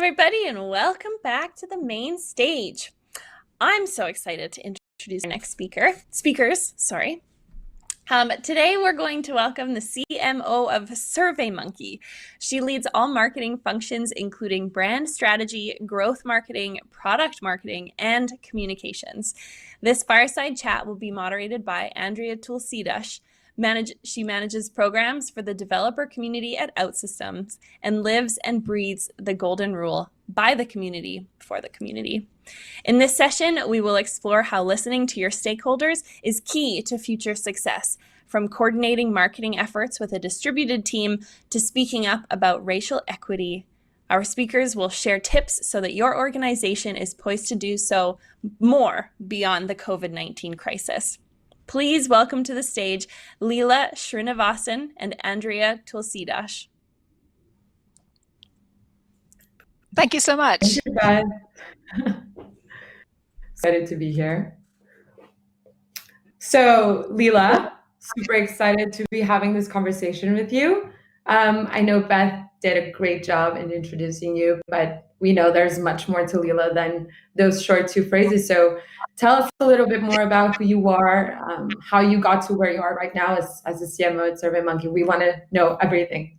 everybody, and welcome back to the main stage. I'm so excited to introduce our next speakers. Today we're going to welcome the CMO of SurveyMonkey. She leads all marketing functions, including brand strategy, growth marketing, product marketing, and communications. This fireside chat will be moderated by Andrea Tulsidas. She manages programs for the developer community at OutSystems and lives and breathes the golden rule: by the community, for the community. In this session, we will explore how listening to your stakeholders is key to future success, from coordinating marketing efforts with a distributed team to speaking up about racial equity. Our speakers will share tips so that your organization is poised to do so more beyond the COVID-19 crisis. Please welcome to the stage Leela Srinivasan and Andrea Tulsidas. Thank you so much. Thank you, guys. Excited to be here. So, Leela, super excited to be having this conversation with you. I know Beth did a great job in introducing you, but we know there's much more to Leela than those short two phrases. So tell us a little bit more about who you are, how you got to where you are right now as a CMO at SurveyMonkey. We want to know everything.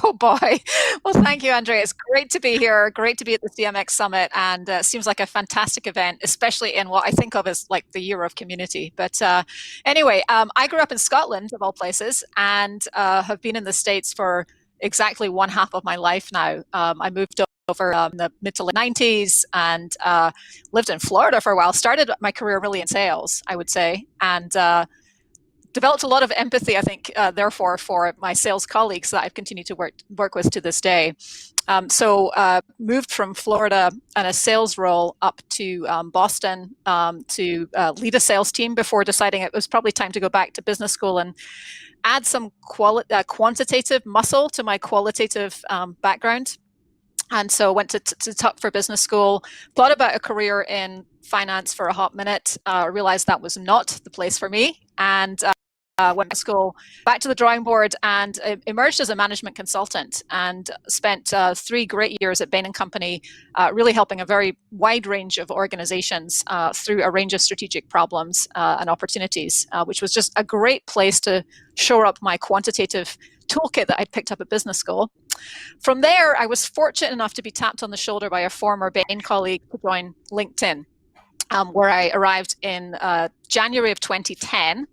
Oh boy. Well, thank you, Andrea. It's great to be here. Great to be at the CMX Summit, and seems like a fantastic event, especially in what I think of as like the year of community. But anyway, I grew up in Scotland, of all places, and have been in the States for exactly one half of my life now. I moved over in the mid to late 90s and lived in Florida for a while. Started my career really in sales, I would say, and developed a lot of empathy, I think, therefore, for my sales colleagues that I've continued to work with to this day. So moved from Florida in a sales role up to Boston to lead a sales team before deciding it was probably time to go back to business school and add some quantitative muscle to my qualitative background. And so went to Tuck for business school, thought about a career in finance for a hot minute, realized that was not the place for me, and went to school, back to the drawing board, and emerged as a management consultant, and spent 3 great years at Bain & Company, really helping a very wide range of organizations through a range of strategic problems and opportunities, which was just a great place to shore up my quantitative toolkit that I'd picked up at business school. From there, I was fortunate enough to be tapped on the shoulder by a former Bain colleague to join LinkedIn, where I arrived in January of 2010.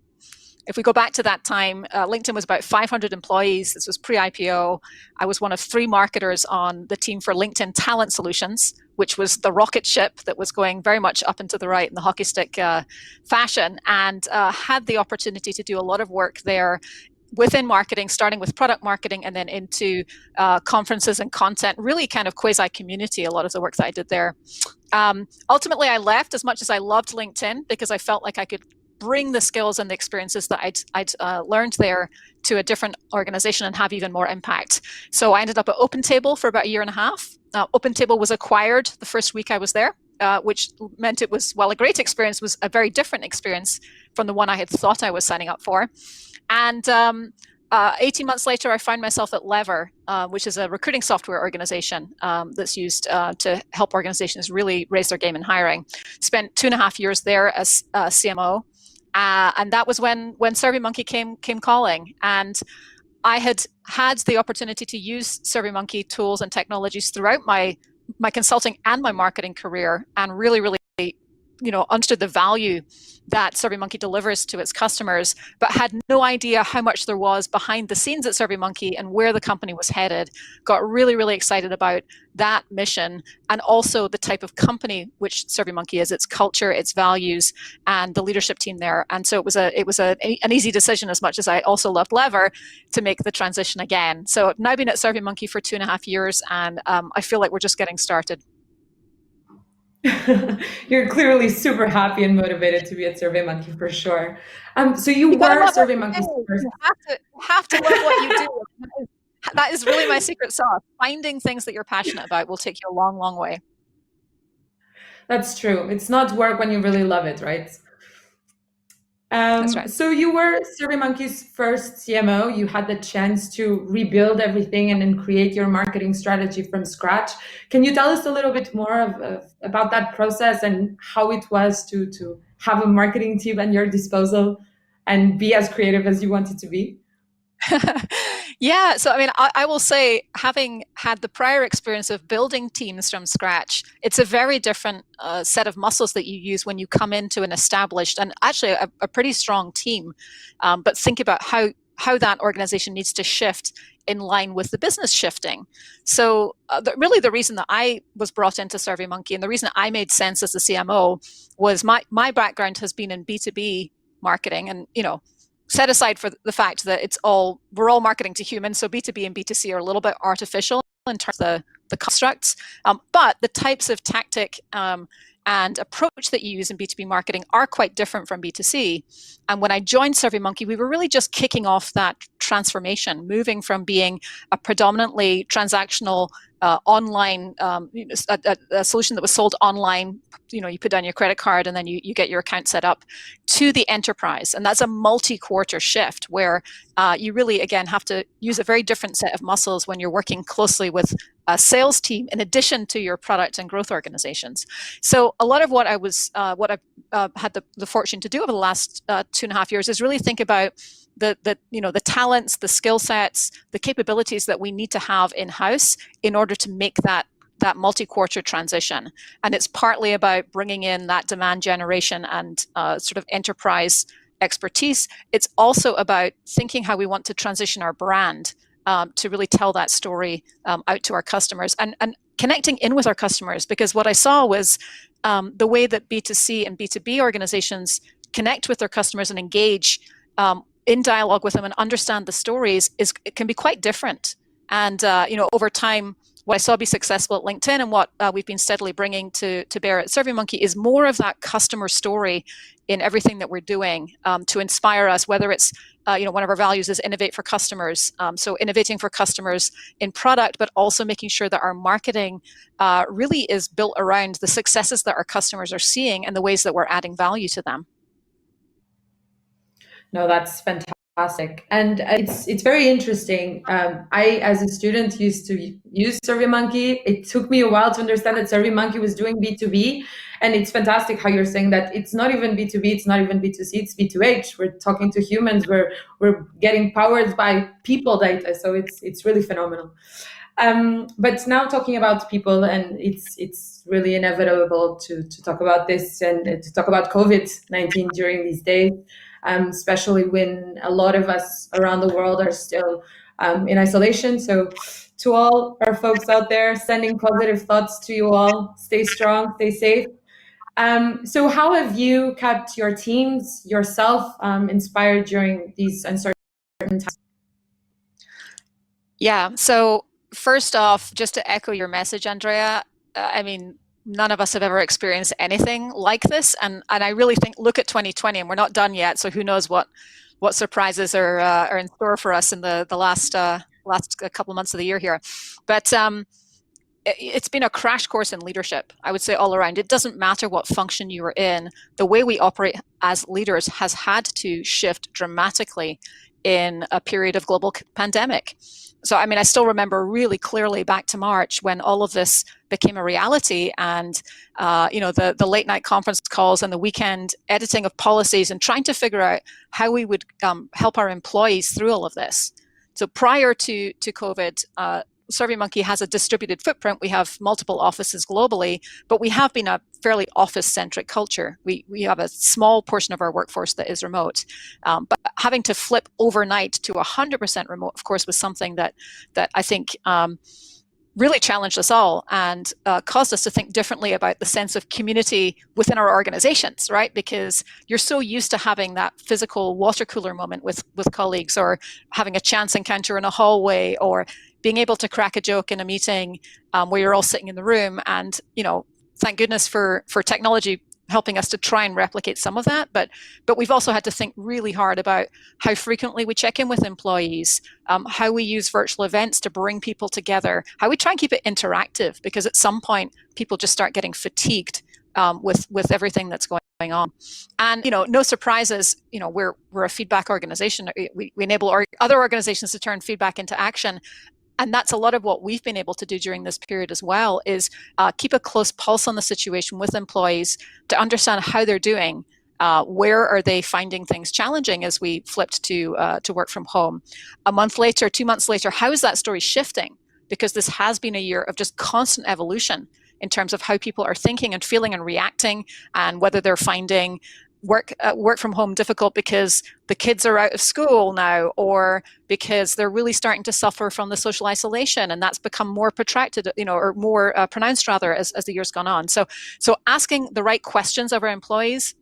If we go back to that time, LinkedIn was about 500 employees. This was pre-IPO. I was one of 3 marketers on the team for LinkedIn Talent Solutions, which was the rocket ship that was going very much up and to the right in the hockey stick fashion, and had the opportunity to do a lot of work there within marketing, starting with product marketing and then into conferences and content, really kind of quasi-community, a lot of the work that I did there. Ultimately, I left, as much as I loved LinkedIn, because I felt like I could bring the skills and the experiences that I'd learned there to a different organization and have even more impact. So I ended up at OpenTable for about a year and a half. OpenTable was acquired the first week I was there, which meant it was, while a great experience, was a very different experience from the one I had thought I was signing up for. And 18 months later, I found myself at Lever, which is a recruiting software organization that's used to help organizations really raise their game in hiring. Spent 2.5 years there as CMO. And that was when SurveyMonkey came calling. And I had the opportunity to use SurveyMonkey tools and technologies throughout my consulting and my marketing career, and really, really, understood the value that SurveyMonkey delivers to its customers, but had no idea how much there was behind the scenes at SurveyMonkey and where the company was headed. Got really, really excited about that mission, and also the type of company which SurveyMonkey is, its culture, its values, and the leadership team there. And so it was an easy decision, as much as I also loved Lever, to make the transition again. So I've now been at SurveyMonkey for 2.5 years, and I feel like we're just getting started. You're clearly super happy and motivated to be at SurveyMonkey for sure. So you were SurveyMonkey's first. You have to love what you do. That is really my secret sauce. Finding things that you're passionate about will take you a long, long way. That's true. It's not work when you really love it, right? That's right. So you were SurveyMonkey's first CMO. You had the chance to rebuild everything and then create your marketing strategy from scratch. Can you tell us a little bit more about that process and how it was to have a marketing team at your disposal and be as creative as you wanted to be? Yeah, so I mean, I will say, having had the prior experience of building teams from scratch, it's a very different set of muscles that you use when you come into an established and actually a pretty strong team. But think about how that organization needs to shift in line with the business shifting. So really the reason that I was brought into SurveyMonkey and the reason I made sense as a CMO was my background has been in B2B marketing, and set aside for the fact that we're all marketing to humans, so B2B and B2C are a little bit artificial in terms of the constructs, but the types of tactic and approach that you use in B2B marketing are quite different from B2C. And when I joined SurveyMonkey, we were really just kicking off that transformation, moving from being a predominantly transactional online, a solution that was sold online. You put down your credit card and then you get your account set up, to the enterprise. And that's a multi-quarter shift where you really, again, have to use a very different set of muscles when you're working closely with a sales team in addition to your product and growth organizations. So a lot of what I've had the fortune to do over the last 2.5 years is really think about the talents, the skill sets, the capabilities that we need to have in-house in order to make that multi-quarter transition. And it's partly about bringing in that demand generation and sort of enterprise expertise. It's also about thinking how we want to transition our brand to really tell that story out to our customers and connecting in with our customers. Because what I saw was the way that B2C and B2B organizations connect with their customers and engage in dialogue with them and understand the stories it can be quite different. And over time, what I saw be successful at LinkedIn and what we've been steadily bringing to bear at SurveyMonkey is more of that customer story in everything that we're doing to inspire us, whether it's, one of our values is innovate for customers. So innovating for customers in product, but also making sure that our marketing really is built around the successes that our customers are seeing and the ways that we're adding value to them. No, that's fantastic. And it's very interesting. I, as a student, used to use SurveyMonkey. It took me a while to understand that SurveyMonkey was doing B2B. And it's fantastic how you're saying that it's not even B2B, it's not even B2C, it's B2H. We're talking to humans, we're getting powered by people data. So it's really phenomenal. But now talking about people, and it's really inevitable to talk about this and to talk about COVID-19 during these days. Especially when a lot of us around the world are still in isolation. So to all our folks out there, sending positive thoughts to you all. Stay strong, stay safe. So how have you kept your teams, yourself, inspired during these uncertain times? Yeah, so first off, just to echo your message, Andrea, I mean, none of us have ever experienced anything like this, and I really think, look at 2020, and we're not done yet. So who knows what surprises are in store for us in the last couple of months of the year here. But it's been a crash course in leadership, I would say, all around. It doesn't matter what function you are in. The way we operate as leaders has had to shift dramatically in a period of global pandemic. So, I mean, I still remember really clearly back to March when all of this became a reality, and the late night conference calls and the weekend editing of policies and trying to figure out how we would help our employees through all of this. So prior to COVID, SurveyMonkey has a distributed footprint. We have multiple offices globally, but we have been a fairly office-centric culture. We have a small portion of our workforce that is remote, but having to flip overnight to 100% remote, of course, was something that I think really challenged us all and caused us to think differently about the sense of community within our organizations, right? Because you're so used to having that physical water cooler moment with colleagues, or having a chance encounter in a hallway, or being able to crack a joke in a meeting where you're all sitting in the room. And, thank goodness for technology helping us to try and replicate some of that. But we've also had to think really hard about how frequently we check in with employees, how we use virtual events to bring people together, how we try and keep it interactive, because at some point people just start getting fatigued with everything that's going on. And no surprises. We're a feedback organization. We enable other organizations to turn feedback into action. And that's a lot of what we've been able to do during this period as well, is keep a close pulse on the situation with employees to understand how they're doing. Where are they finding things challenging as we flipped to work from home? A month later, 2 months later, how is that story shifting? Because this has been a year of just constant evolution in terms of how people are thinking and feeling and reacting, and whether they're finding work from home difficult because the kids are out of school now, or because they're really starting to suffer from the social isolation, and that's become more protracted, or more pronounced rather as the year's gone on. So asking the right questions of our employees,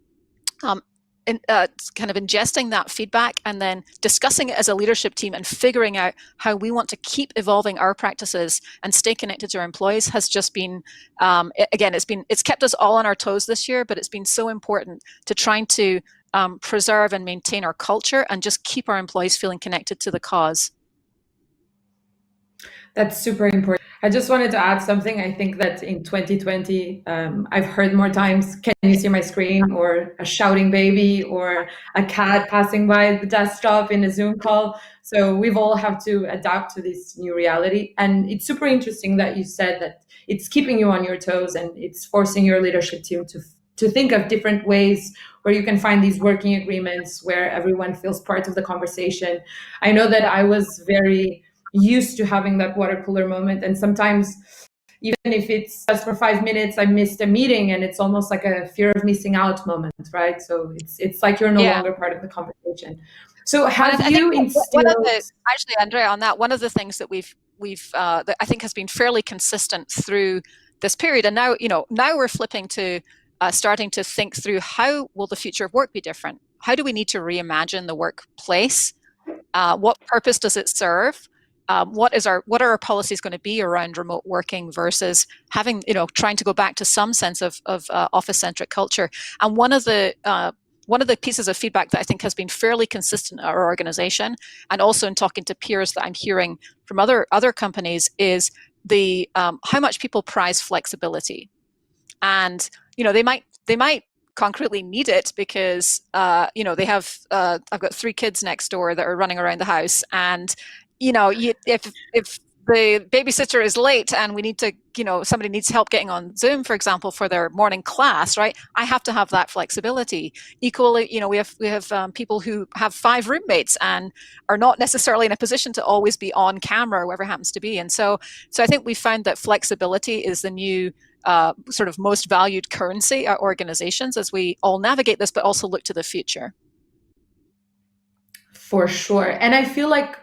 kind of ingesting that feedback, and then discussing it as a leadership team and figuring out how we want to keep evolving our practices and stay connected to our employees has just been, again, it's kept us all on our toes this year, but it's been so important to trying to preserve and maintain our culture and just keep our employees feeling connected to the cause. That's super important. I just wanted to add something. I think that in 2020, I've heard more times, "Can you see my screen?" or a shouting baby, or a cat passing by the desktop in a Zoom call. So we've all have to adapt to this new reality. And it's super interesting that you said that it's keeping you on your toes, and it's forcing your leadership team to think of different ways where you can find these working agreements where everyone feels part of the conversation. I know that I was very used to having that water cooler moment, and sometimes even if it's just for 5 minutes, I missed a meeting, and it's almost like a fear of missing out moment, right? So it's like you're no longer part of the conversation. So have you instilled? Actually, Andrea, on that, one of the things that we've that I think has been fairly consistent through this period, and now we're flipping to starting to think through, how will the future of work be different? How do we need to reimagine the workplace? What purpose does it serve? What are our policies going to be around remote working versus having, trying to go back to some sense of office-centric culture? And one of the pieces of feedback that I think has been fairly consistent in our organization, and also in talking to peers that I'm hearing from other companies, is the how much people prize flexibility. And they might concretely need it because they have I've got 3 kids next door that are running around the house, and if the babysitter is late and we need to, somebody needs help getting on Zoom, for example, for their morning class, right? I have to have that flexibility. Equally, we have people who have 5 roommates and are not necessarily in a position to always be on camera, whoever happens to be. And so I think we found that flexibility is the new sort of most valued currency at organizations as we all navigate this, but also look to the future. For sure. And I feel like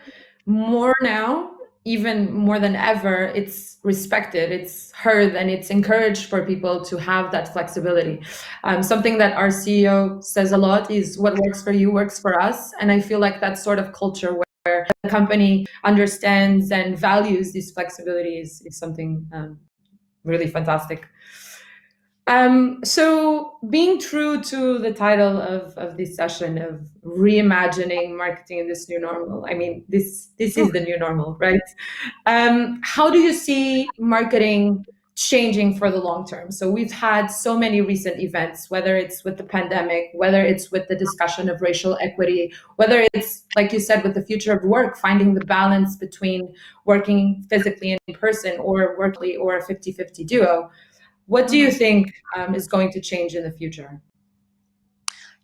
more now, even more than ever, it's respected, it's heard, and it's encouraged for people to have that flexibility. Something that our CEO says a lot is, "What works for you works for us." And I feel like that sort of culture where the company understands and values this flexibility is something really fantastic. So being true to the title of this session of reimagining marketing in this new normal, I mean, this is the new normal, right? How do you see marketing changing for the long term? So we've had so many recent events, whether it's with the pandemic, whether it's with the discussion of racial equity, whether it's, like you said, with the future of work, finding the balance between working physically in person or virtually, or a 50-50 duo. What do you think is going to change in the future?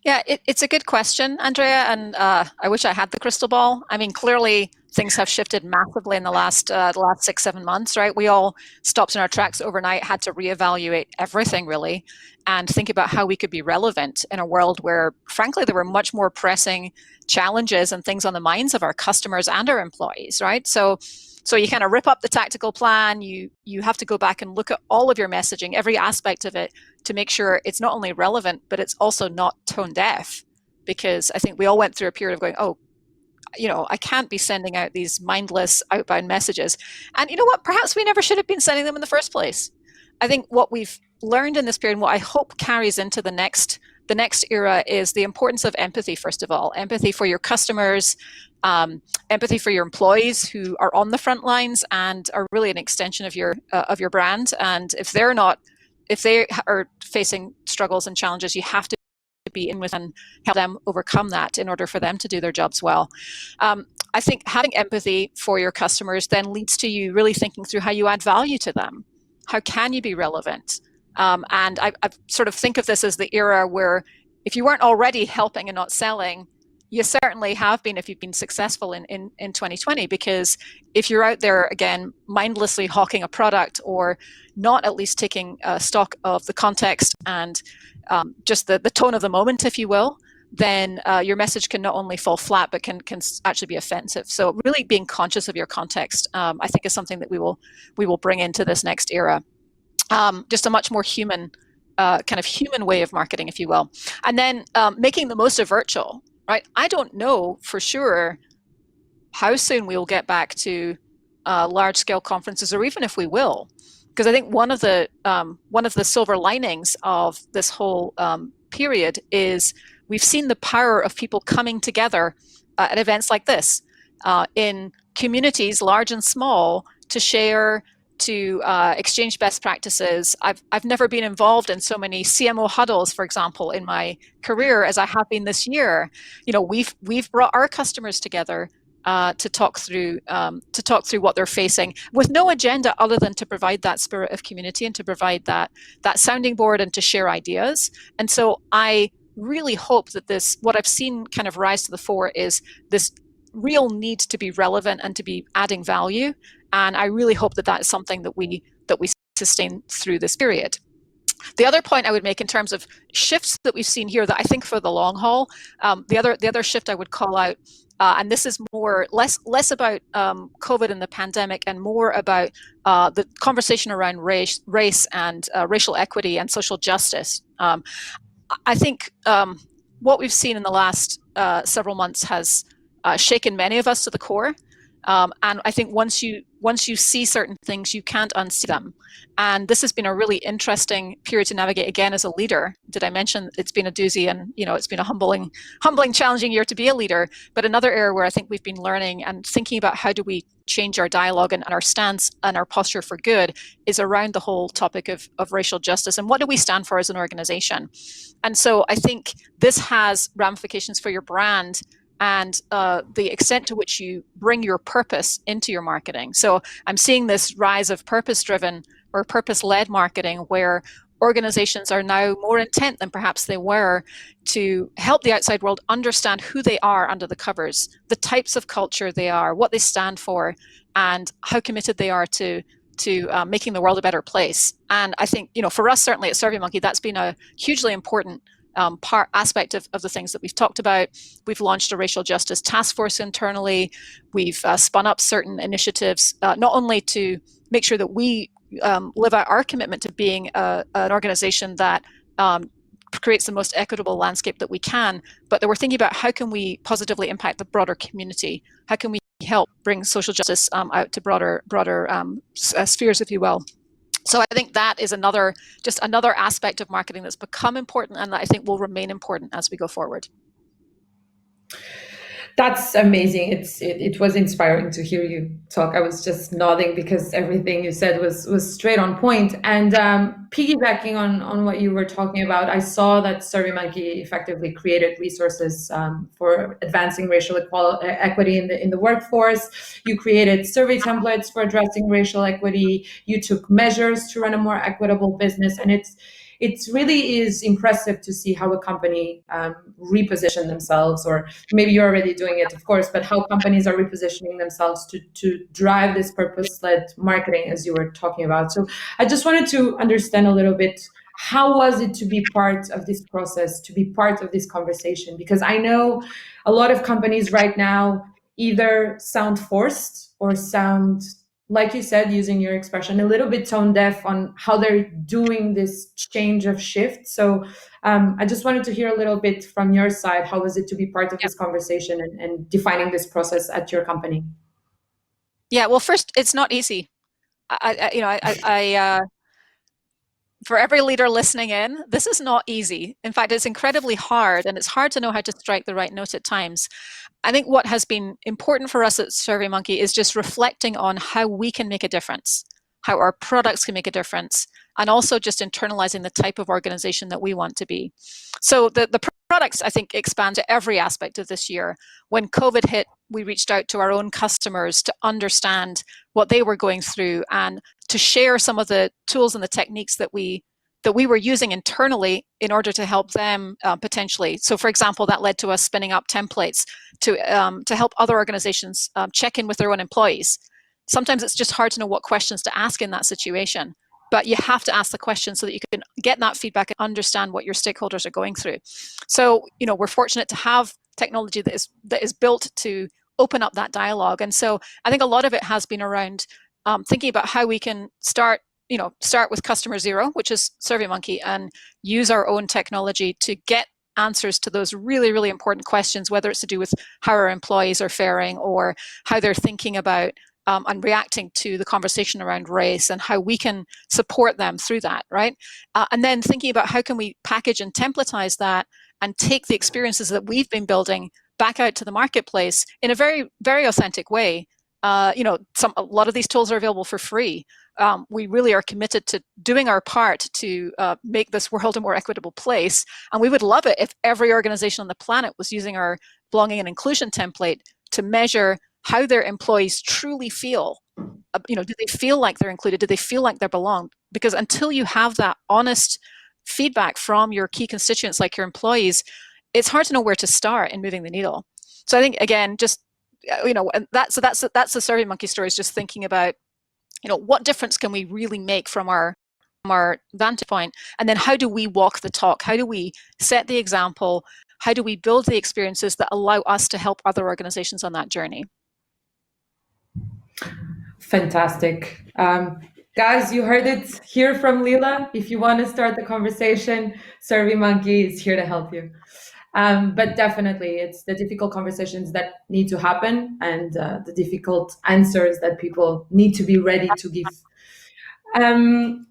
Yeah, it's a good question, Andrea, and I wish I had the crystal ball. I mean, clearly things have shifted massively in the last 6-7 months, right? We all stopped in our tracks overnight, had to reevaluate everything really, and think about how we could be relevant in a world where, frankly, there were much more pressing challenges and things on the minds of our customers and our employees, right? So you kind of rip up the tactical plan, you have to go back and look at all of your messaging, every aspect of it, to make sure it's not only relevant, but it's also not tone deaf. Because I think we all went through a period of going, I can't be sending out these mindless outbound messages. And you know what? Perhaps we never should have been sending them in the first place. I think what we've learned in this period, and what I hope carries into the next era, is the importance of empathy, first of all. Empathy for your customers, empathy for your employees who are on the front lines and are really an extension of your brand. And if they're not if they are facing struggles and challenges, you have to be in with and help them overcome that in order for them to do their jobs well. I think having empathy for your customers then leads to you really thinking through how you add value to them. How can you be relevant? And I sort of think of this as the era where if you weren't already helping and not selling, you certainly have been if you've been successful in 2020, because if you're out there, again, mindlessly hawking a product or not at least taking stock of the context and just the tone of the moment, if you will, then your message can not only fall flat, but can actually be offensive. So really being conscious of your context, I think, is something that we will bring into this next era. Just a much more human, kind of human way of marketing, if you will. And then making the most of virtual, right? I don't know for sure how soon we will get back to large scale conferences, or even if we will, because I think one of the silver linings of this whole period is we've seen the power of people coming together at events like this in communities, large and small, to share, to exchange best practices. I've never been involved in so many CMO huddles, for example, in my career as I have been this year. We've brought our customers together to talk through what they're facing, with no agenda other than to provide that spirit of community and to provide that sounding board and to share ideas. And so I really hope that what I've seen kind of rise to the fore is this real need to be relevant and to be adding value. And I really hope that that is something that we sustain through this period. The other point I would make in terms of shifts that we've seen here that I think for the long haul, the other shift I would call out, and this is less about COVID and the pandemic and more about the conversation around race and racial equity and social justice. I think what we've seen in the last several months has shaken many of us to the core. And I think once you see certain things, you can't unsee them. And this has been a really interesting period to navigate, again, as a leader. Did I mention it's been a doozy, and it's been a humbling, challenging year to be a leader, but another area where I think we've been learning and thinking about how do we change our dialogue and our stance and our posture for good is around the whole topic of racial justice and what do we stand for as an organization. And so I think this has ramifications for your brand and the extent to which you bring your purpose into your marketing. So I'm seeing this rise of purpose-driven or purpose-led marketing where organizations are now more intent than perhaps they were to help the outside world understand who they are under the covers, the types of culture they are, what they stand for, and how committed they are to making the world a better place. And I think, for us, certainly at SurveyMonkey, that's been a hugely important aspect of the things that we've talked about. We've launched a racial justice task force internally. We've spun up certain initiatives, not only to make sure that we live out our commitment to being an organization that creates the most equitable landscape that we can, but that we're thinking about how can we positively impact the broader community? How can we help bring social justice out to broader spheres, if you will? So I think that is another aspect of marketing that's become important and that I think will remain important as we go forward. That's amazing. It was inspiring to hear you talk. I was just nodding because everything you said was straight on point. And piggybacking on what you were talking about, I saw that SurveyMonkey effectively created resources for advancing racial equity in the workforce. You created survey templates for addressing racial equity. You took measures to run a more equitable business, and it really is impressive to see how a company reposition themselves, or maybe you're already doing it, of course, but how companies are repositioning themselves to drive this purpose-led marketing, as you were talking about. So I just wanted to understand a little bit, how was it to be part of this process, to be part of this conversation? Because I know a lot of companies right now either sound forced or sound, like you said, using your expression, a little bit tone deaf on how they're doing this change of shift. So I just wanted to hear a little bit from your side. How was it to be part of this conversation and defining this process at your company? Yeah, well, first, it's not easy. For every leader listening in, this is not easy. In fact, it's incredibly hard, and it's hard to know how to strike the right note at times. I think what has been important for us at SurveyMonkey is just reflecting on how we can make a difference. how our products can make a difference, and also just internalizing the type of organization that we want to be. So the products, I think, expand to every aspect of this year. When COVID hit, we reached out to our own customers to understand what they were going through and to share some of the tools and the techniques that we were using internally in order to help them potentially. So, for example, that led to us spinning up templates to help other organizations check in with their own employees. Sometimes it's just hard to know what questions to ask in that situation, but you have to ask the question so that you can get that feedback and understand what your stakeholders are going through. So, we're fortunate to have technology that is built to open up that dialogue. And so I think a lot of it has been around thinking about how we can start with customer zero, which is SurveyMonkey, and use our own technology to get answers to those really, really important questions, whether it's to do with how our employees are faring or how they're thinking about and reacting to the conversation around race and how we can support them through that, right? And then thinking about how can we package and templatize that and take the experiences that we've been building back out to the marketplace in a very, very authentic way. A lot of these tools are available for free. We really are committed to doing our part to make this world a more equitable place. And we would love it if every organization on the planet was using our belonging and inclusion template to measure how their employees truly feel. Do they feel like they're included? Do they feel like they belong? Because until you have that honest feedback from your key constituents, like your employees, it's hard to know where to start in moving the needle. So I think, again, just and that's the SurveyMonkey story, is just thinking about what difference can we really make from our vantage point, and then how do we walk the talk? How do we set the example? How do we build the experiences that allow us to help other organizations on that journey? Fantastic. Guys, you heard it here from Leela. If you want to start the conversation, SurveyMonkey is here to help you. But definitely, it's the difficult conversations that need to happen and the difficult answers that people need to be ready to give.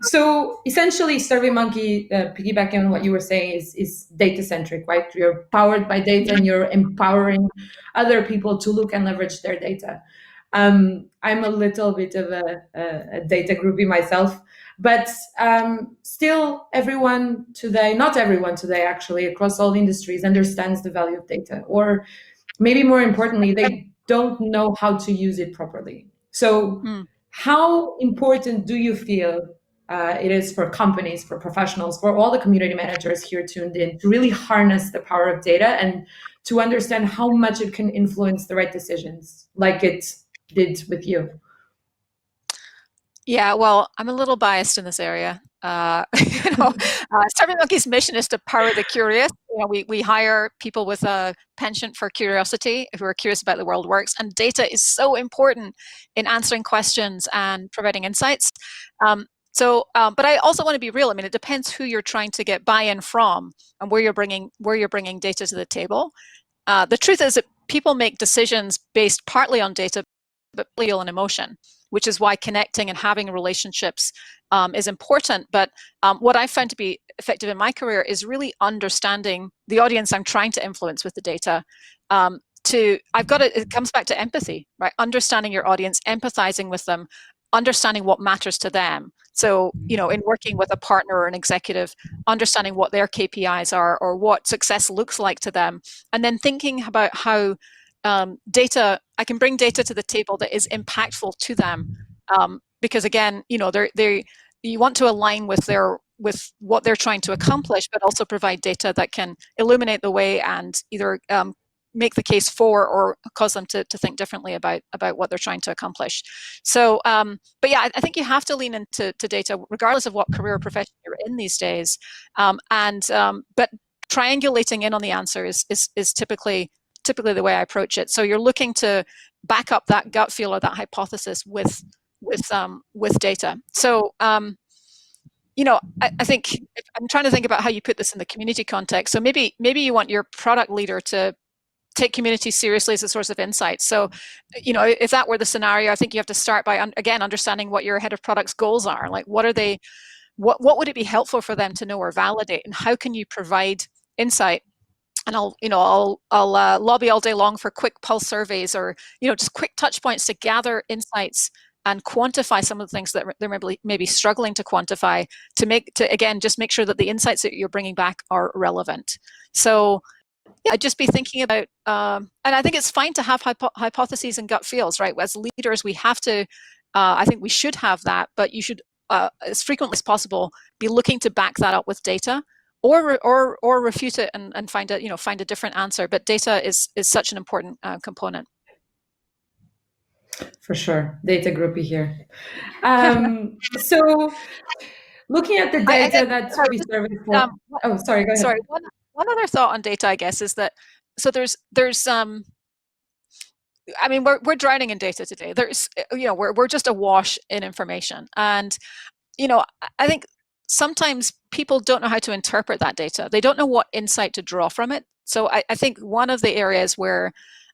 So essentially, SurveyMonkey, piggybacking on what you were saying, is data-centric, right? You're powered by data and you're empowering other people to look and leverage their data. I'm a little bit of a data groupie myself, but still everyone today, not everyone today actually, across all industries understands the value of data, or maybe more importantly, they don't know how to use it properly. So how important do you feel it is for companies, for professionals, for all the community managers here tuned in to really harness the power of data and to understand how much it can influence the right decisions, like it did with you? Yeah, well, I'm a little biased in this area. SurveyMonkey's mission is to power the curious. We hire people with a penchant for curiosity who are curious about the world works, and data is so important in answering questions and providing insights. But I also want to be real. I mean, it depends who you're trying to get buy-in from and where you're bringing data to the table. The truth is that people make decisions based partly on data, but feel and emotion, which is why connecting and having relationships is important. But what I found to be effective in my career is really understanding the audience I'm trying to influence with the data. It comes back to empathy, right? Understanding your audience, empathizing with them, understanding what matters to them. So, in working with a partner or an executive, understanding what their KPIs are or what success looks like to them, and then thinking about how I can bring data to the table that is impactful to them, because again, you want to align with what they're trying to accomplish, but also provide data that can illuminate the way and either make the case for or cause them to think differently about what they're trying to accomplish. So, but yeah, I think you have to lean into data, regardless of what career or profession you're in these days. But triangulating in on the answer is typically the way I approach it. So you're looking to back up that gut feel or that hypothesis with data. So I think I'm trying to think about how you put this in the community context. So maybe you want your product leader to take community seriously as a source of insight. So if that were the scenario, I think you have to start by again understanding what your head of product's goals are. Like, what are they? What would it be helpful for them to know or validate, and how can you provide insight? And I'll lobby all day long for quick pulse surveys or just quick touch points to gather insights and quantify some of the things that they're maybe struggling to quantify to again just make sure that the insights that you're bringing back are relevant. So yeah, I'd just be thinking about, and I think it's fine to have hypotheses and gut feels, right? As leaders, we have to, I think we should have that, but you should, as frequently as possible, be looking to back that up with data, or refute it and find a different answer. But data is such an important component. For sure, data groupie here. So, looking at the data that we service for. Oh, sorry, go ahead. Sorry, one other thought on data, I guess, is that there's I mean, we're drowning in data today. There's we're just awash in information, and I think sometimes people don't know how to interpret that data. They don't know what insight to draw from it. So I think one of the areas where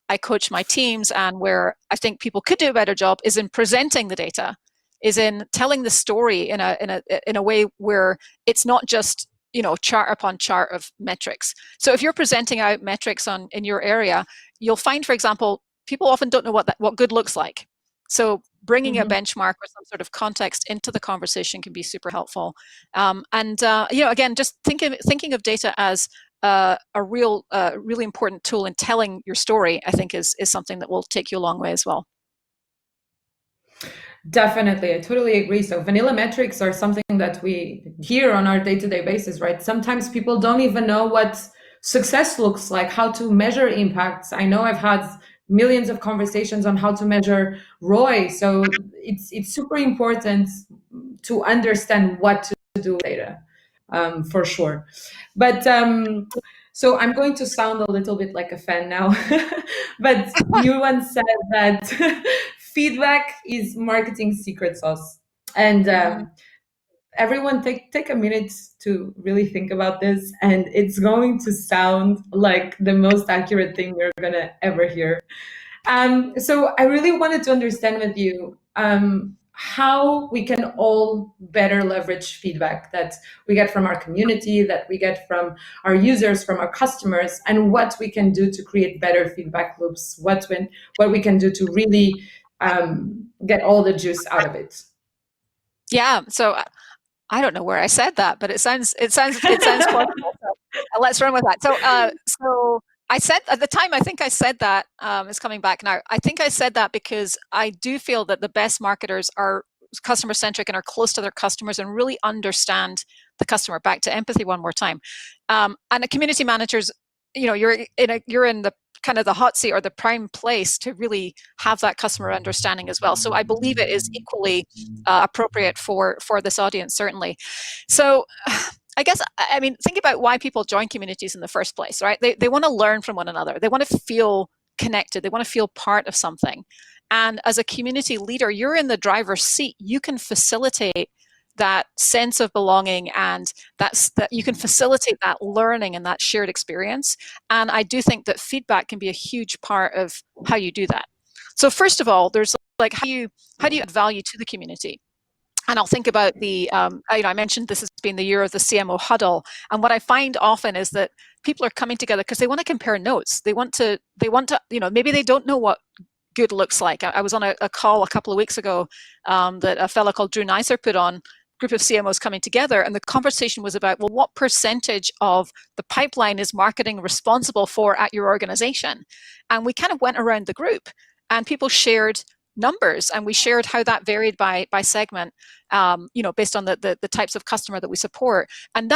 I coach my teams and where I think people could do a better job is in presenting the data, is in telling the story in a way where it's not just chart upon chart of metrics. So if you're presenting out metrics in your area, you'll find, for example, people often don't know what good looks like. So bringing a benchmark or some sort of context into the conversation can be super helpful. Again, just thinking of data as a really important tool in telling your story, I think is something that will take you a long way as well. Definitely, I totally agree. So vanilla metrics are something that we hear on our day-to-day basis, right? Sometimes people don't even know what success looks like, how to measure impacts. I know I've had millions of conversations on how to measure ROI. So it's super important to understand what to do with data, for sure. But so I'm going to sound a little bit like a fan now, but you once said that feedback is marketing secret sauce. And everyone take a minute to really think about this, and it's going to sound like the most accurate thing you're going to ever hear. So I really wanted to understand with you how we can all better leverage feedback that we get from our community, that we get from our users, from our customers, and what we can do to create better feedback loops, what we can do to really get all the juice out of it. Yeah, so I don't know where I said that, but it sounds plausible. So let's run with that. So I said at the time, I think I said that, it's coming back now. I think I said that because I do feel that the best marketers are customer centric and are close to their customers and really understand the customer. Back to empathy one more time. And the community managers, you're in the kind of the hot seat or the prime place to really have that customer understanding as well. So I believe it is equally appropriate for this audience, certainly. So I guess, I mean, think about why people join communities in the first place, right? They want to learn from one another. They want to feel connected. They want to feel part of something. And as a community leader, you're in the driver's seat. You can facilitate that sense of belonging, and that you can facilitate that learning and that shared experience. And I do think that feedback can be a huge part of how you do that. So first of all, there's like how do you add value to the community? And I'll think about I mentioned this has been the year of the CMO huddle. And what I find often is that people are coming together because they want to compare notes. They want to, maybe they don't know what good looks like. I was on a call a couple of weeks ago that a fellow called Drew Neisser put on, group of CMOs coming together, and the conversation was about, well, what percentage of the pipeline is marketing responsible for at your organization? And we kind of went around the group and people shared numbers, and we shared how that varied by segment, based on the types of customer that we support. And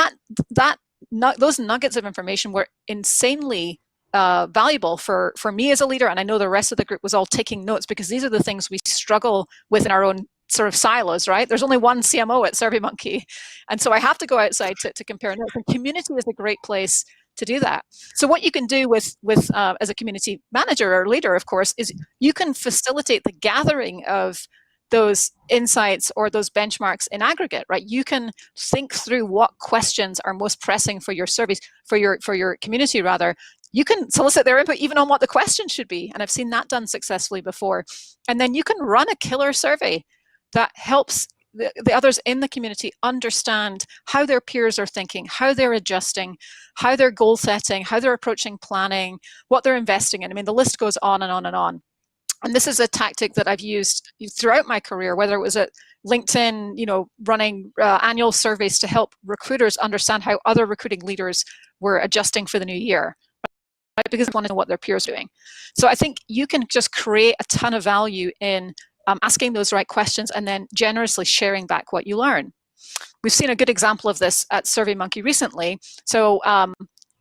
those nuggets of information were insanely valuable for me as a leader, and I know the rest of the group was all taking notes, because these are the things we struggle with in our own sort of silos, right? There's only one CMO at SurveyMonkey, and so I have to go outside to compare notes. And community is a great place to do that. So what you can do with as a community manager or leader, of course, is you can facilitate the gathering of those insights or those benchmarks in aggregate, right? You can think through what questions are most pressing for your surveys, for your community rather. You can solicit their input even on what the question should be, and I've seen that done successfully before. And then you can run a killer survey that helps the others in the community understand how their peers are thinking, how they're adjusting, how they're goal setting, how they're approaching planning, what they're investing in. I mean, the list goes on and on and on. And this is a tactic that I've used throughout my career, whether it was at LinkedIn, running annual surveys to help recruiters understand how other recruiting leaders were adjusting for the new year, right? Because they want to know what their peers are doing. So I think you can just create a ton of value in asking those right questions and then generously sharing back what you learn. We've seen a good example of this at SurveyMonkey recently. So,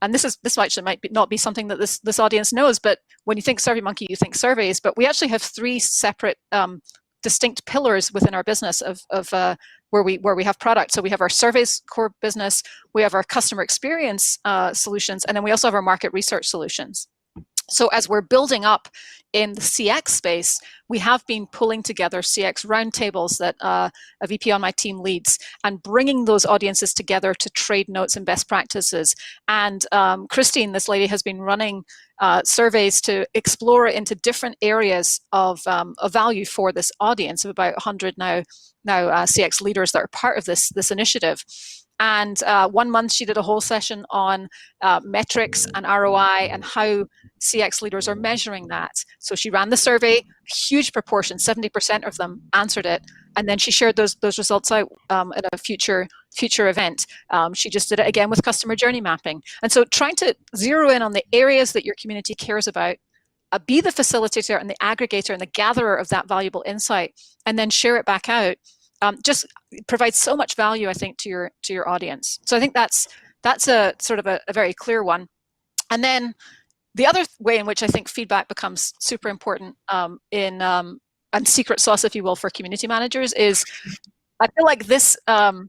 and this actually might not be something that this audience knows, but when you think SurveyMonkey, you think surveys. But we actually have 3 separate, distinct pillars within our business of where we have products. So we have our surveys core business, we have our customer experience solutions, and then we also have our market research solutions. So as we're building up in the CX space, we have been pulling together CX roundtables that a VP on my team leads and bringing those audiences together to trade notes and best practices. And Christine, this lady, has been running surveys to explore into different areas of value for this audience of about 100 now CX leaders that are part of this initiative. And 1 month she did a whole session on metrics and ROI and how CX leaders are measuring that. So she ran the survey, a huge proportion, 70% of them answered it, and then she shared those results out at a future event. She just did it again with customer journey mapping. And so trying to zero in on the areas that your community cares about, be the facilitator and the aggregator and the gatherer of that valuable insight, and then share it back out. Just provides so much value, I think, to your audience. So I think that's a sort of a very clear one. And then the other way in which I think feedback becomes super important and secret sauce, if you will, for community managers is, I feel like this the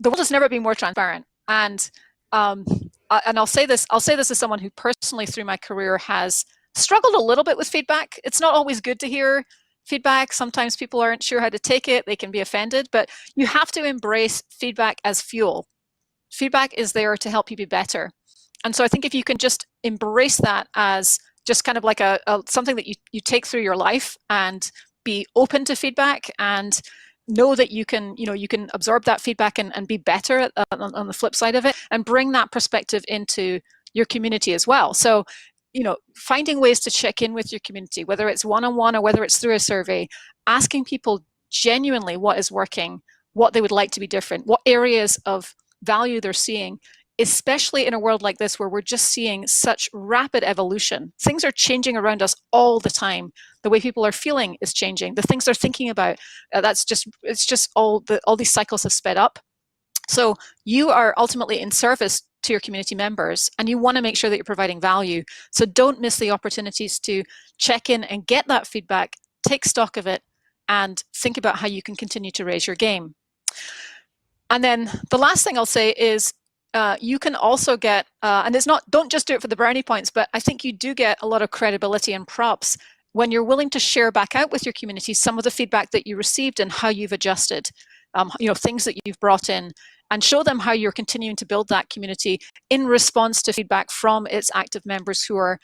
world has never been more transparent. And I'll say this as someone who personally through my career has struggled a little bit with feedback. It's not always good to hear feedback. Sometimes people aren't sure how to take it. They can be offended, but you have to embrace feedback as fuel. Feedback is there to help you be better. And so I think if you can just embrace that as just kind of like a something that you take through your life and be open to feedback and know that you can absorb that feedback and be better on the flip side of it, and bring that perspective into your community as well. So finding ways to check in with your community, whether it's one-on-one or whether it's through a survey, asking people genuinely what is working, what they would like to be different, what areas of value they're seeing, especially in a world like this where we're just seeing such rapid evolution. Things are changing around us all the time. The way people are feeling is changing. The things they're thinking about, it's just all these cycles have sped up. So you are ultimately in service to your community members, and you want to make sure that you're providing value. So don't miss the opportunities to check in and get that feedback, take stock of it, and think about how you can continue to raise your game. And then the last thing I'll say is you can also get, and it's not, don't just do it for the brownie points, but I think you do get a lot of credibility and props when you're willing to share back out with your community some of the feedback that you received and how you've adjusted, things that you've brought in, and show them how you're continuing to build that community in response to feedback from its active members who are,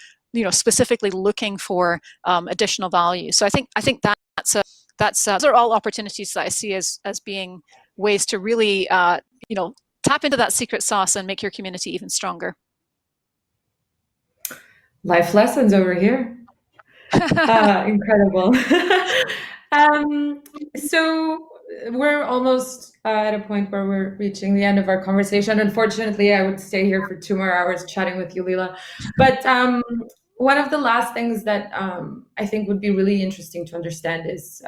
specifically looking for additional value. So I think those are all opportunities that I see as being ways to really, tap into that secret sauce and make your community even stronger. Life lessons over here. Incredible. So we're almost at a point where we're reaching the end of our conversation. Unfortunately, I would stay here for 2 more hours chatting with you, Leela. But one of the last things that I think would be really interesting to understand is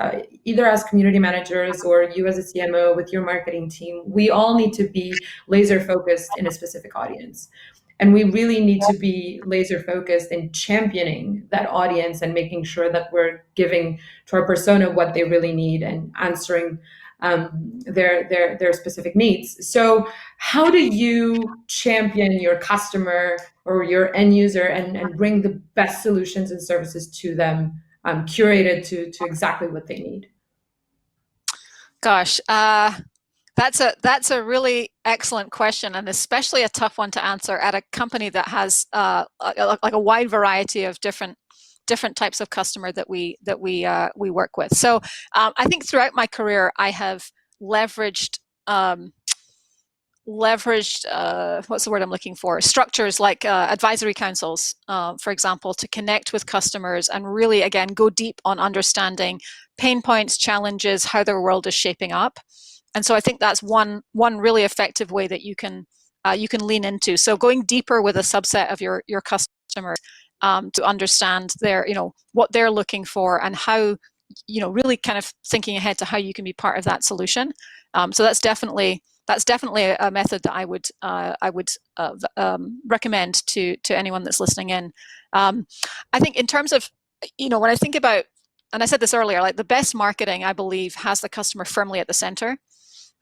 either as community managers or you as a CMO with your marketing team, we all need to be laser focused in a specific audience. And we really need to be laser focused in championing that audience and making sure that we're giving to our persona what they really need and answering their specific needs. So how do you champion your customer or your end user and bring the best solutions and services to them, curated to exactly what they need? Gosh, that's a really excellent question, and especially a tough one to answer at a company that has like a wide variety of different types of customer that we work with. So I think throughout my career, I have leveraged leveraged, what's the word I'm looking for? Structures like advisory councils, for example, to connect with customers and really, again, go deep on understanding pain points, challenges, how their world is shaping up. And so I think that's one really effective way that you can lean into. So going deeper with a subset of your customers to understand their, what they're looking for and how, really kind of thinking ahead to how you can be part of that solution. So that's definitely a method that I would recommend to anyone that's listening in. I think in terms of, when I think about, and I said this earlier, like the best marketing, I believe, has the customer firmly at the center.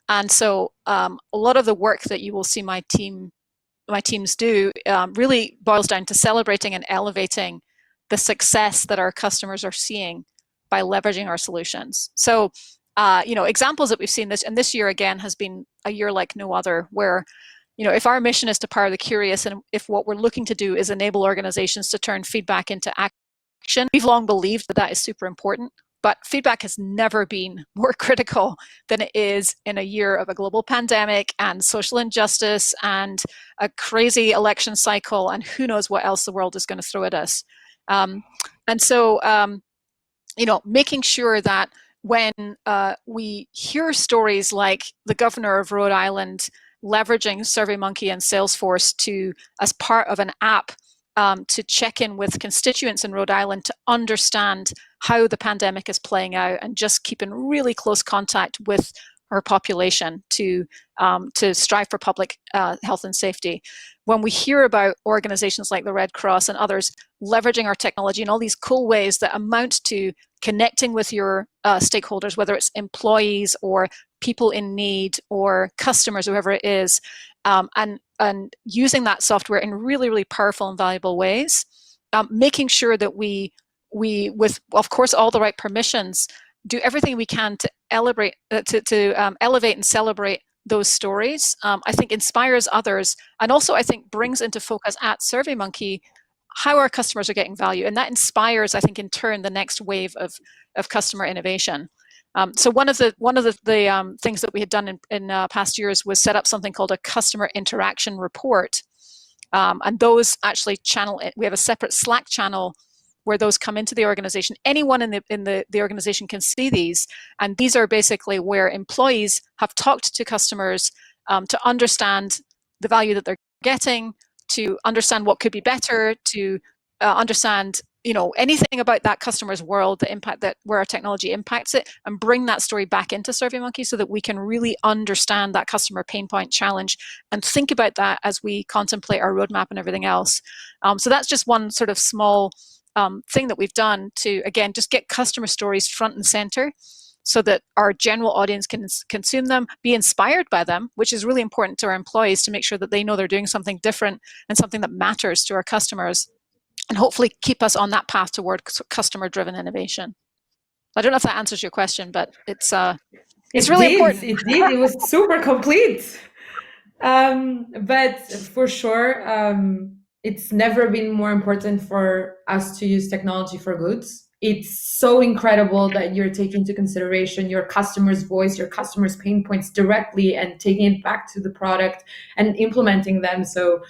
And so a lot of the work that you will see my teams do really boils down to celebrating and elevating the success that our customers are seeing by leveraging our solutions. So, examples that we've seen this year again has been a year like no other, where, if our mission is to power the curious, and if what we're looking to do is enable organizations to turn feedback into action, we've long believed that is super important. But feedback has never been more critical than it is in a year of a global pandemic and social injustice and a crazy election cycle and who knows what else the world is going to throw at us. And so, making sure that when we hear stories like the governor of Rhode Island leveraging SurveyMonkey and Salesforce as part of an app to check in with constituents in Rhode Island to understand how the pandemic is playing out and just keep in really close contact with our population to strive for public health and safety. When we hear about organizations like the Red Cross and others leveraging our technology in all these cool ways that amount to connecting with your stakeholders, whether it's employees or people in need or customers, whoever it is, and using that software in really, really powerful and valuable ways, making sure that we, with, of course, all the right permissions, do everything we can to elevate and celebrate those stories, I think inspires others, and also I think brings into focus at SurveyMonkey how our customers are getting value, and that inspires, I think, in turn, the next wave of customer innovation. So one of the things that we had done in past years was set up something called a customer interaction report, and those actually we have a separate Slack channel where those come into the organization. Anyone in the organization can see these, and these are basically where employees have talked to customers to understand the value that they're getting, to understand what could be better, to understand anything about that customer's world, the impact that where our technology impacts it, and bring that story back into SurveyMonkey so that we can really understand that customer pain point challenge and think about that as we contemplate our roadmap and everything else. So that's just one sort of small thing that we've done to, again, just get customer stories front and center so that our general audience can consume them, be inspired by them, which is really important to our employees to make sure that they know they're doing something different and something that matters to our customers, and hopefully keep us on that path toward customer-driven innovation. I don't know if that answers your question, but it's really important. It did. It was super complete. But for sure, it's never been more important for us to use technology for good. It's so incredible that you're taking into consideration your customer's voice, your customer's pain points directly, and taking it back to the product and implementing them. So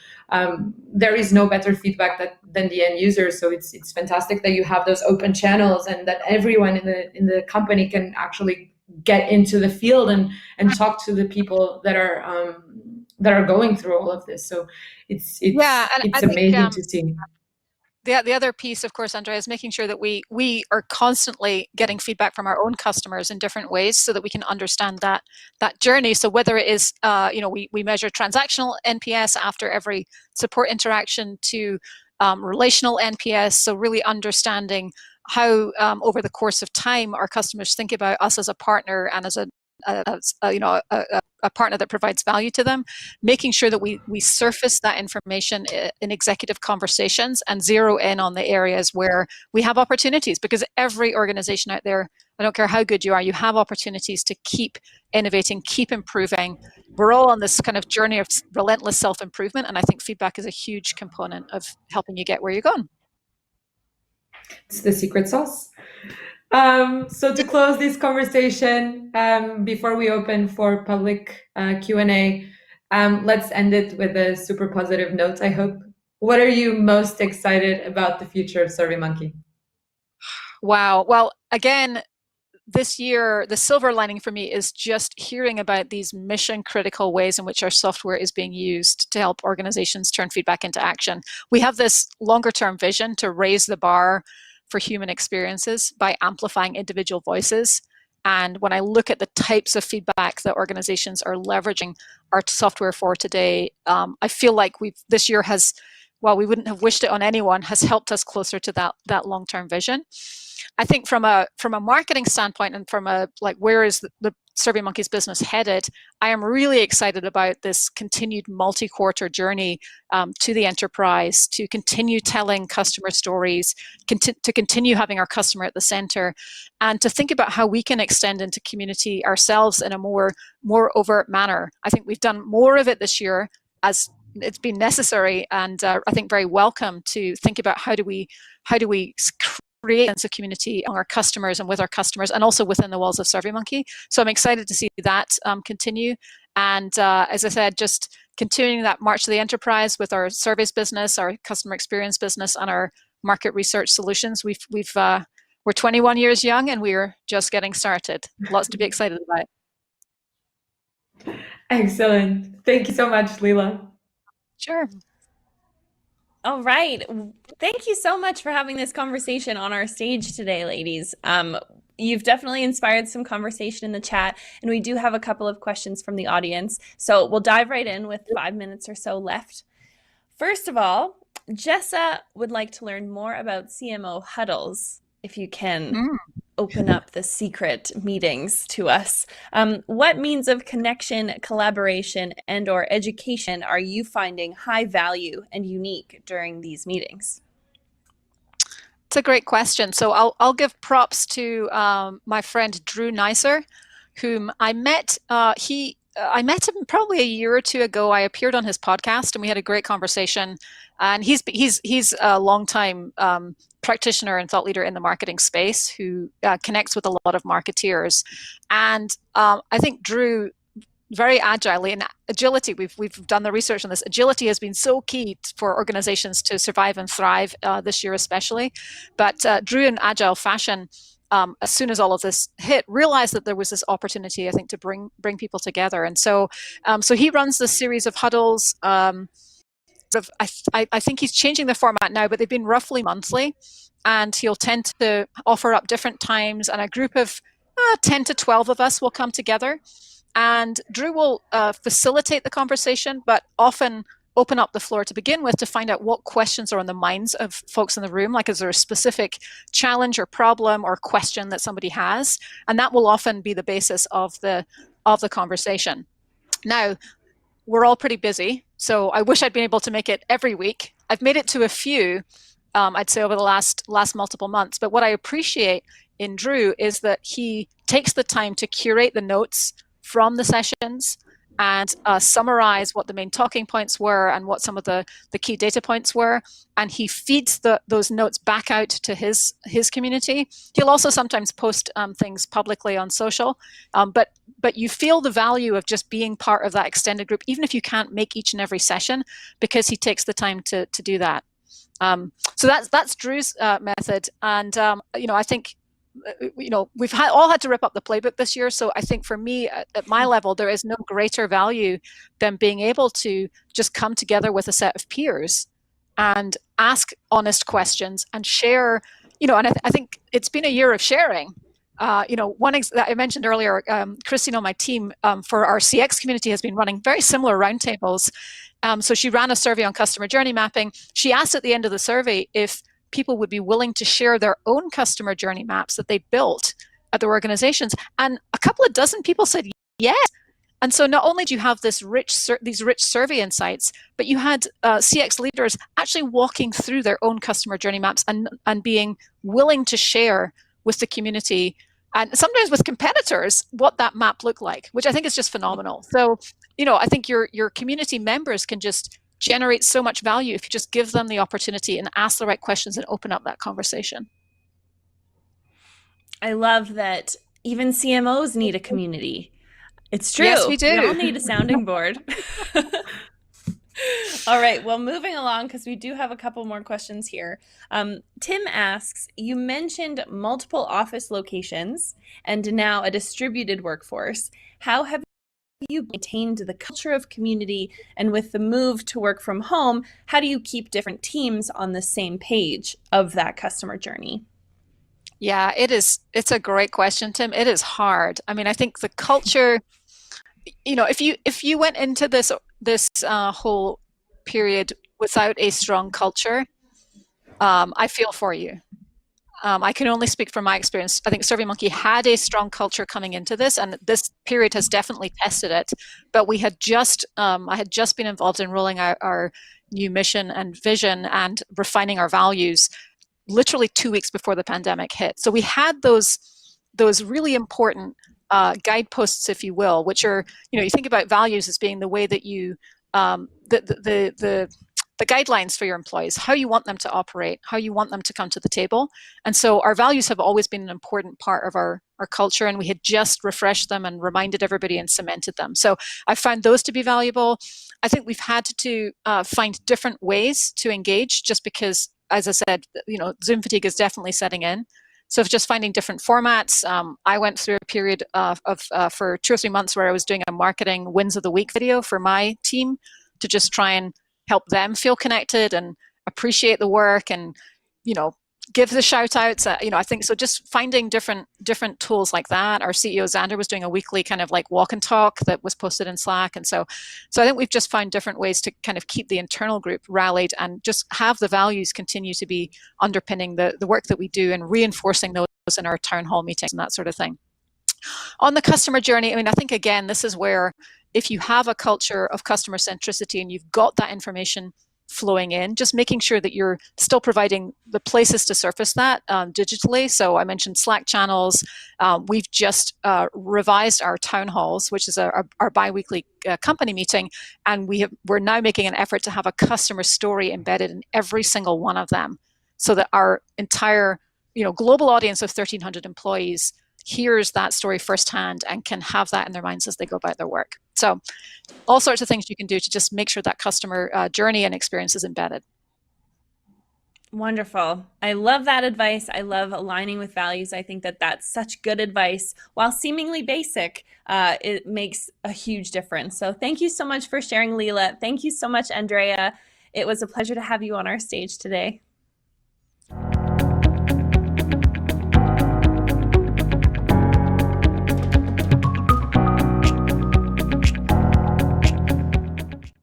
there is no better feedback than the end user. So it's fantastic that you have those open channels and that everyone in the company can actually get into the field and talk to the people that are going through all of this. So it's amazing to see. The other piece, of course, Andrea, is making sure that we are constantly getting feedback from our own customers in different ways so that we can understand that journey. So whether it is, we measure transactional NPS after every support interaction to relational NPS. So really understanding how over the course of time our customers think about us as a partner and as a partner that provides value to them, making sure that we surface that information in executive conversations and zero in on the areas where we have opportunities, because every organization out there, I don't care how good you are, you have opportunities to keep innovating, keep improving. We're all on this kind of journey of relentless self-improvement, and I think feedback is a huge component of helping you get where you're going. It's the secret sauce. So to close this conversation, before we open for public Q&A, Let's end it with a super positive note, I hope. What are you most excited about the future of SurveyMonkey? Wow. Well, again, this year, the silver lining for me is just hearing about these mission critical ways in which our software is being used to help organizations turn feedback into action. We have this longer term vision to raise the bar for human experiences by amplifying individual voices. And when I look at the types of feedback that organizations are leveraging our software for today, I feel like this year has, while we wouldn't have wished it on anyone, has helped us closer to that long-term vision. I think from a marketing standpoint and from a like where is the SurveyMonkey's business headed, I am really excited about this continued multi-quarter journey to the enterprise, to continue telling customer stories, to continue having our customer at the center, and to think about how we can extend into community ourselves in a more overt manner. I think we've done more of it this year as it's been necessary, and I think very welcome to think about how do we create a sense of community among our customers and with our customers, and also within the walls of SurveyMonkey. So I'm excited to see that continue. And as I said, just continuing that march to the enterprise with our surveys business, our customer experience business, and our market research solutions. We're 21 years young, and we're just getting started. Lots to be excited about. Excellent. Thank you so much, Leela. Sure. All right. Thank you so much for having this conversation on our stage today, ladies. You've definitely inspired some conversation in the chat, and we do have a couple of questions from the audience. So we'll dive right in with 5 minutes or so left. First of all, Jessa would like to learn more about CMO huddles, if you can open up the secret meetings to us. What means of connection, collaboration, and or education are you finding high value and unique during these meetings? It's a great question. So I'll give props to my friend Drew Neisser, whom I met. I met him probably a year or two ago. I appeared on his podcast, and we had a great conversation. And he's a longtime practitioner and thought leader in the marketing space who connects with a lot of marketeers. And I think Drew, very agilely, and agility, we've done the research on this. Agility has been so key for organizations to survive and thrive this year especially. But Drew, in agile fashion, as soon as all of this hit, realized that there was this opportunity, I think, to bring people together. And so he runs this series of huddles. I think he's changing the format now, but they've been roughly monthly, and he'll tend to offer up different times, and a group of 10 to 12 of us will come together, and Drew will facilitate the conversation, but often open up the floor to begin with to find out what questions are on the minds of folks in the room. Like, is there a specific challenge or problem or question that somebody has? And that will often be the basis of the conversation. Now, we're all pretty busy, so I wish I'd been able to make it every week. I've made it to a few, I'd say, over the last multiple months. But what I appreciate in Drew is that he takes the time to curate the notes from the sessions and summarize what the main talking points were and what some of the key data points were. And he feeds those notes back out to his community. He'll also sometimes post things publicly on social, but you feel the value of just being part of that extended group, even if you can't make each and every session, because he takes the time to do that. So that's Drew's method. And, I think, we've all had to rip up the playbook this year. So I think for me, at my level, there is no greater value than being able to just come together with a set of peers and ask honest questions and share, and I think it's been a year of sharing. One that I mentioned earlier, Christine on my team for our CX community has been running very similar roundtables. So she ran a survey on customer journey mapping. She asked at the end of the survey if people would be willing to share their own customer journey maps that they built at their organizations. And a couple of dozen people said yes. And so not only do you have these rich survey insights, but you had CX leaders actually walking through their own customer journey maps and being willing to share with the community and sometimes with competitors what that map looked like, which I think is just phenomenal. So, I think your community members can just generate so much value if you just give them the opportunity and ask the right questions and open up that conversation. I love that even CMOs need a community. It's Yes, true. we We all do. need a sounding board. All right, well, moving along, because we do have a couple more questions here. Tim asks, you mentioned multiple office locations and now a distributed workforce. How have you maintained the culture of community? And with the move to work from home, how do you keep different teams on the same page of that customer journey? Yeah, it is. It's a great question, Tim. It is hard. I mean, I think the culture, if you went into this whole period without a strong culture, I feel for you. I can only speak from my experience. I think SurveyMonkey had a strong culture coming into this, and this period has definitely tested it. But I had just been involved in rolling out our new mission and vision and refining our values literally 2 weeks before the pandemic hit. So we had those really important guideposts, if you will, which are, you think about values as being the way that you the guidelines for your employees, how you want them to operate, how you want them to come to the table. And so our values have always been an important part of our culture, and we had just refreshed them and reminded everybody and cemented them. So I found those to be valuable. I think we've had to find different ways to engage, just because, as I said, Zoom fatigue is definitely setting in. So just finding different formats. I went through a period for 2 or 3 months where I was doing a marketing wins of the week video for my team to just try and help them feel connected and appreciate the work and, give the shout outs. I think so. Just finding different tools like that. Our CEO Xander was doing a weekly kind of like walk and talk that was posted in Slack, and so I think we've just found different ways to kind of keep the internal group rallied and just have the values continue to be underpinning the work that we do and reinforcing those in our town hall meetings and that sort of thing. On the customer journey, I mean, I think again, this is where if you have a culture of customer centricity and you've got that information flowing in, just making sure that you're still providing the places to surface that digitally. So I mentioned Slack channels. We've just revised our town halls, which is our bi-weekly company meeting, and we're now making an effort to have a customer story embedded in every single one of them, so that our entire global audience of 1,300 employees hears that story firsthand and can have that in their minds as they go about their work. So all sorts of things you can do to just make sure that customer journey and experience is embedded. Wonderful. I love that advice. I love aligning with values. I think that that's such good advice. While seemingly basic, it makes a huge difference. So thank you so much for sharing, Leela. Thank you so much, Andrea. It was a pleasure to have you on our stage today.